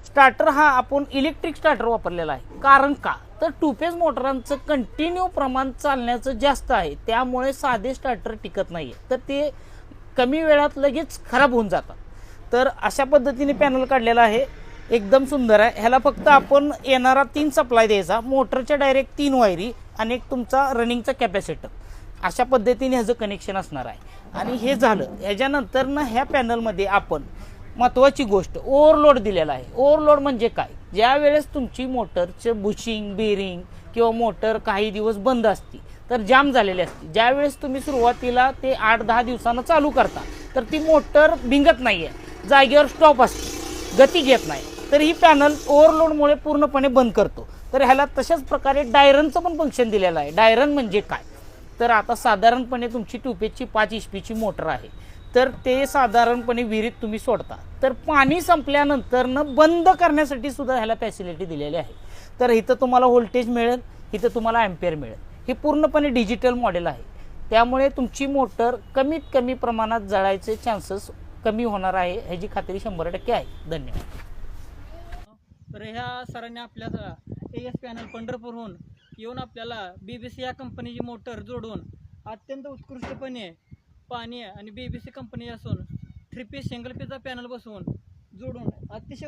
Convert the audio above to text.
Starter हा आपण electric starter वापरलेला आहे. कारण का तर टू फेज मोटरांचं कंटिन्यू प्रमाण चालण्याचं जास्त आहे, त्यामुळे साधे स्टार्टर टिकत नाही आहे, तर ते कमी वेळात लगेच खराब होऊन जातात. तर अशा पद्धतीने पॅनल काढलेला आहे, एकदम सुंदर आहे. ह्याला फक्त आपण येणारा 3 सप्लाय द्यायचा, मोटरच्या डायरेक्ट 3 वायरी आणि एक तुमचा रनिंगचा कॅपॅसिटर, अशा पद्धतीने ह्याचं कनेक्शन असणार आहे. आणि हे झालं. ह्याच्यानंतर ना ह्या पॅनलमध्ये आपण महत्त्वाची गोष्ट ओव्हरलोड दिलेला आहे. ओव्हरलोड म्हणजे काय, ज्या वेळेस तुमची मोटरचं बुशिंग बेरिंग किंवा मोटर काही दिवस बंद असते तर जाम झालेली असते, ज्यावेळेस तुम्ही सुरुवातीला ते 8-10 दिवसानं चालू करता तर ती मोटर भिंगत नाही आहे, जागेवर स्टॉप असते, गती घेत नाही, तर ही पॅनल ओव्हरलोडमुळे पूर्णपणे बंद करतो. तर ह्याला तशाच प्रकारे डायरनचं पण फंक्शन दिलेलं आहे. डायरन म्हणजे काय, तर आता साधारणपणे तुमची 2 पेजची 5 HP मोटर आहे, तर ते साधारणपणे विहिरीत तुम्ही सोडता, तर पाणी संपल्यानंतर बंद करण्यासाठी सुद्धा ह्याला फॅसिलिटी दिलेली आहे. तर इथं तुम्हाला व्होल्टेज मिळेल, इथं तुम्हाला ॲम्पेअर मिळेल. हे पूर्णपणे डिजिटल मॉडेल आहे, त्यामुळे तुमची मोटर कमीत कमी प्रमाणात जळायचे चान्सेस कमी होणार आहे, ह्याची खात्री 100% आहे. धन्यवाद. तर ह्या सरांनी आपल्या AS पॅनल पंढरपूरहून येऊन आपल्याला BBC या कंपनीची मोटर जोडून अत्यंत उत्कृष्टपणे पाणी आणि BBC कंपनी असून 3 पीस सिंगल पीसचा पॅनल बसवून जोडून अतिशय